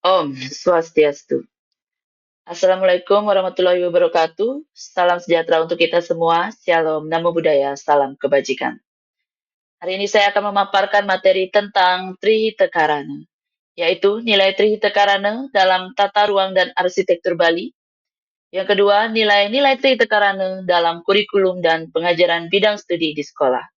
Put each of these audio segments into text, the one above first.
Om Swastiastu. Assalamualaikum warahmatullahi wabarakatuh. Salam sejahtera untuk kita semua. Shalom, Namo Buddhaya, salam kebajikan. Hari ini saya akan memaparkan materi tentang Trihita Karana, yaitu nilai Trihita Karana dalam tata ruang dan arsitektur Bali. Yang kedua, nilai-nilai Trihita Karana dalam kurikulum dan pengajaran bidang studi di sekolah.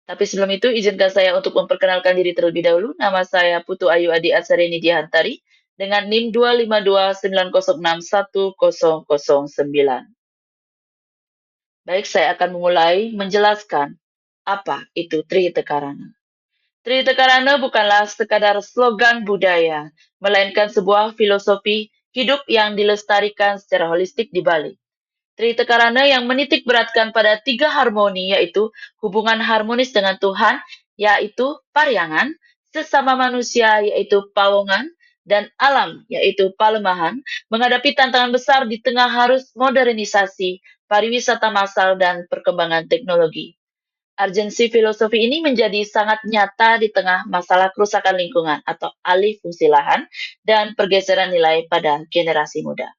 Tapi sebelum itu, izinkan saya untuk memperkenalkan diri terlebih dahulu. Nama saya Putu Ayu Adi Asarini Dihantari dengan NIM 25290610009. Baik, saya akan memulai menjelaskan apa itu Trihita Karana. Trihita Karana bukanlah sekadar slogan budaya, melainkan sebuah filosofi hidup yang dilestarikan secara holistik di Bali. Trihita Karana yang menitik beratkan pada 3 harmoni, yaitu hubungan harmonis dengan Tuhan, yaitu Paryangan, sesama manusia, yaitu Pawongan, dan alam, yaitu Palemahan, menghadapi tantangan besar di tengah arus modernisasi, pariwisata massal, dan perkembangan teknologi. Urgensi filosofi ini menjadi sangat nyata di tengah masalah kerusakan lingkungan atau alih fungsi lahan dan pergeseran nilai pada generasi muda.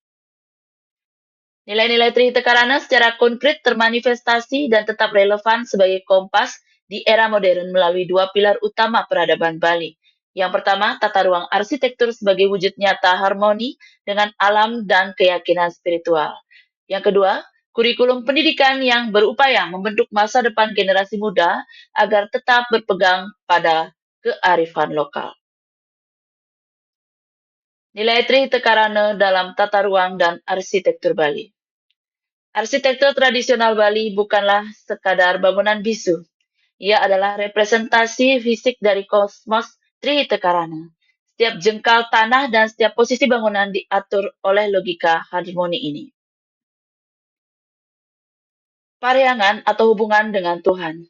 Nilai-nilai Trihita Karana secara konkret termanifestasi dan tetap relevan sebagai kompas di era modern melalui 2 pilar utama peradaban Bali. Yang pertama, tata ruang arsitektur sebagai wujud nyata harmoni dengan alam dan keyakinan spiritual. Yang kedua, kurikulum pendidikan yang berupaya membentuk masa depan generasi muda agar tetap berpegang pada kearifan lokal. Nilai Trihita Karana dalam tata ruang dan arsitektur Bali. Arsitektur tradisional Bali bukanlah sekadar bangunan bisu. Ia adalah representasi fisik dari kosmos Trihita Karana. Setiap jengkal tanah dan setiap posisi bangunan diatur oleh logika harmoni ini. Paryangan atau hubungan dengan Tuhan.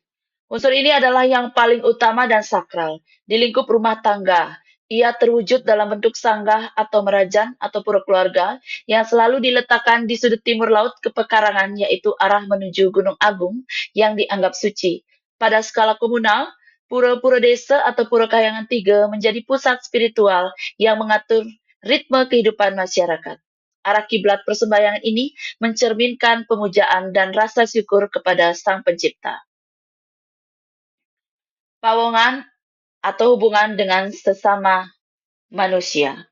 Unsur ini adalah yang paling utama dan sakral. Di lingkup rumah tangga, ia terwujud dalam bentuk sanggah atau merajan atau pura keluarga yang selalu diletakkan di sudut timur laut kepekarangan, yaitu arah menuju Gunung Agung yang dianggap suci. Pada skala komunal, pura-pura desa atau pura Kahyangan Tiga menjadi pusat spiritual yang mengatur ritme kehidupan masyarakat. Arah kiblat persembayangan ini mencerminkan pemujaan dan rasa syukur kepada Sang Pencipta. Pawongan atau hubungan dengan sesama manusia.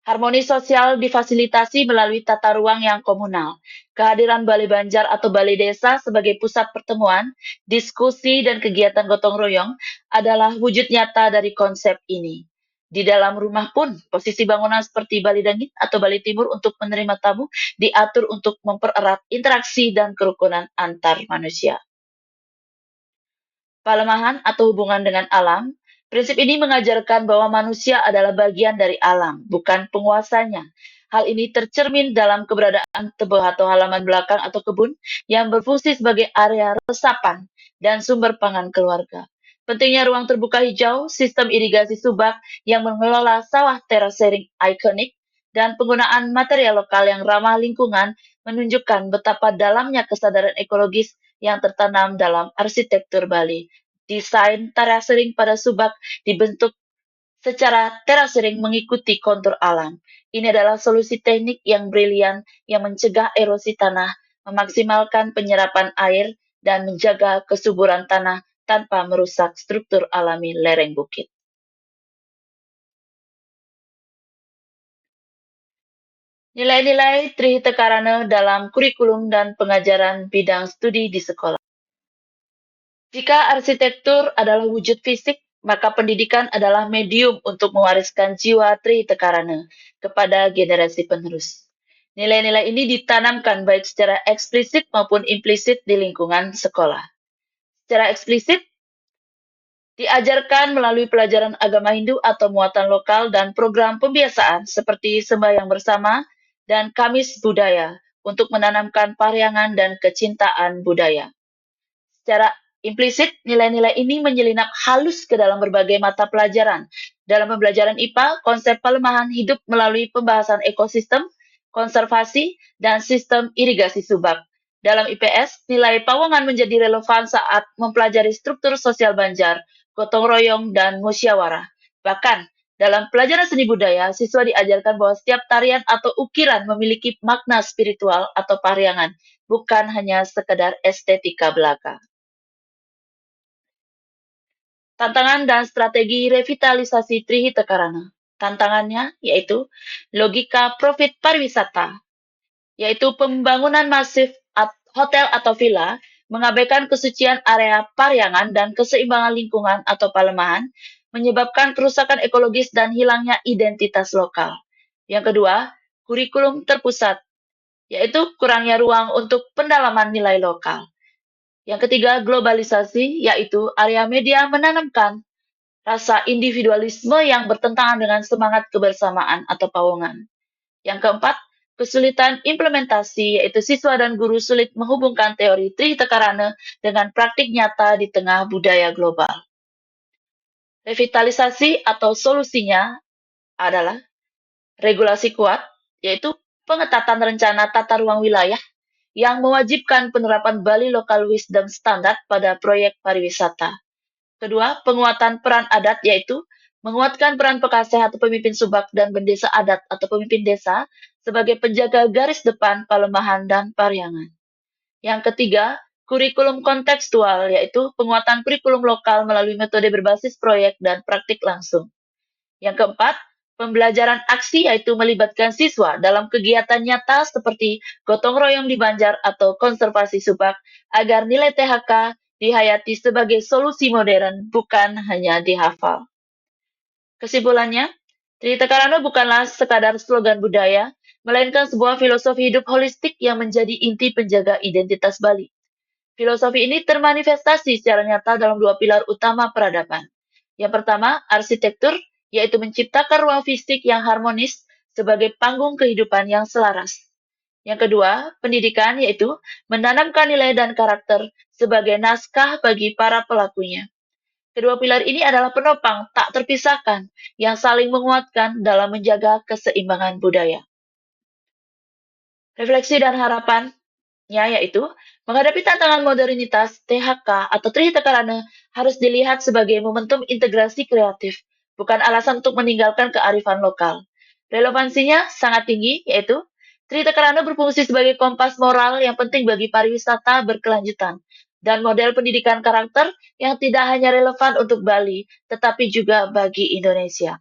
Harmoni sosial difasilitasi melalui tata ruang yang komunal. Kehadiran Balai Banjar atau Balai Desa sebagai pusat pertemuan, diskusi, dan kegiatan gotong royong adalah wujud nyata dari konsep ini. Di dalam rumah pun, posisi bangunan seperti Balai Dangit atau Balai Timur untuk menerima tamu diatur untuk mempererat interaksi dan kerukunan antar manusia. Palemahan atau hubungan dengan alam, prinsip ini mengajarkan bahwa manusia adalah bagian dari alam, bukan penguasanya. Hal ini tercermin dalam keberadaan tebel atau halaman belakang atau kebun yang berfungsi sebagai area resapan dan sumber pangan keluarga. Pentingnya ruang terbuka hijau, sistem irigasi subak yang mengelola sawah terasering ikonik, dan penggunaan material lokal yang ramah lingkungan menunjukkan betapa dalamnya kesadaran ekologis yang tertanam dalam arsitektur Bali. Desain terasering pada subak dibentuk secara terasering mengikuti kontur alam. Ini adalah solusi teknik yang brilian yang mencegah erosi tanah, memaksimalkan penyerapan air, dan menjaga kesuburan tanah tanpa merusak struktur alami lereng bukit. Nilai-nilai Trihita Karana dalam kurikulum dan pengajaran bidang studi di sekolah. Jika arsitektur adalah wujud fisik, maka pendidikan adalah medium untuk mewariskan jiwa Trihita Karana kepada generasi penerus. Nilai-nilai ini ditanamkan baik secara eksplisit maupun implisit di lingkungan sekolah. Secara eksplisit, diajarkan melalui pelajaran agama Hindu atau muatan lokal dan program pembiasaan seperti sembahyang bersama dan Kamis Budaya untuk menanamkan paryangan dan kecintaan budaya. Secara implisit, nilai-nilai ini menyelinap halus ke dalam berbagai mata pelajaran. Dalam pembelajaran IPA, konsep pelemahan hidup melalui pembahasan ekosistem, konservasi, dan sistem irigasi subak. Dalam IPS, nilai pawongan menjadi relevan saat mempelajari struktur sosial Banjar, gotong royong, dan musyawarah. Bahkan, Dalam pelajaran seni budaya, siswa diajarkan bahwa setiap tarian atau ukiran memiliki makna spiritual atau pariangan, bukan hanya sekedar estetika belaka. Tantangan dan strategi revitalisasi Trihita Karana. Tantangannya yaitu logika profit pariwisata, yaitu pembangunan masif hotel atau villa, mengabaikan kesucian area pariangan dan keseimbangan lingkungan atau palemahan, menyebabkan kerusakan ekologis dan hilangnya identitas lokal. Yang kedua, kurikulum terpusat, yaitu kurangnya ruang untuk pendalaman nilai lokal. Yang ketiga, globalisasi, yaitu area media menanamkan rasa individualisme yang bertentangan dengan semangat kebersamaan atau pawongan. Yang keempat, kesulitan implementasi, yaitu siswa dan guru sulit menghubungkan teori Trihita Karana dengan praktik nyata di tengah budaya global. Revitalisasi atau solusinya adalah regulasi kuat, yaitu pengetatan rencana tata ruang wilayah yang mewajibkan penerapan Bali Local Wisdom Standard pada proyek pariwisata. Kedua, penguatan peran adat, yaitu menguatkan peran pekaseh atau pemimpin subak dan bendesa adat atau pemimpin desa sebagai penjaga garis depan palemahan dan pariangan. Yang ketiga, kurikulum kontekstual, yaitu penguatan kurikulum lokal melalui metode berbasis proyek dan praktik langsung. Yang keempat, pembelajaran aksi, yaitu melibatkan siswa dalam kegiatan nyata seperti gotong royong di Banjar atau konservasi subak agar nilai THK dihayati sebagai solusi modern, bukan hanya dihafal. Kesimpulannya, Trihita Karana bukanlah sekadar slogan budaya, melainkan sebuah filosofi hidup holistik yang menjadi inti penjaga identitas Bali. Filosofi ini termanifestasi secara nyata dalam dua pilar utama peradaban. Yang pertama, arsitektur, yaitu menciptakan ruang fisik yang harmonis sebagai panggung kehidupan yang selaras. Yang kedua, pendidikan, yaitu menanamkan nilai dan karakter sebagai naskah bagi para pelakunya. Kedua pilar ini adalah penopang tak terpisahkan yang saling menguatkan dalam menjaga keseimbangan budaya. Refleksi dan harapannya yaitu menghadapi tantangan modernitas, THK atau Trihita Karana harus dilihat sebagai momentum integrasi kreatif, bukan alasan untuk meninggalkan kearifan lokal. Relevansinya sangat tinggi, yaitu Trihita Karana berfungsi sebagai kompas moral yang penting bagi pariwisata berkelanjutan, dan model pendidikan karakter yang tidak hanya relevan untuk Bali, tetapi juga bagi Indonesia.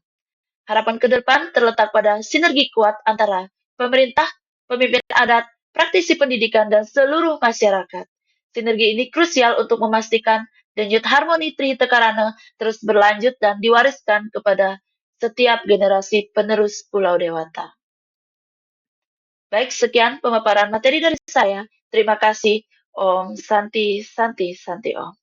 Harapan ke depan terletak pada sinergi kuat antara pemerintah, pemimpin adat, praktisi pendidikan, dan seluruh masyarakat. Sinergi ini krusial untuk memastikan denyut harmoni Trihita Karana terus berlanjut dan diwariskan kepada setiap generasi penerus Pulau Dewata. Baik, sekian pemaparan materi dari saya. Terima kasih. Om Santi Santi Santi Om.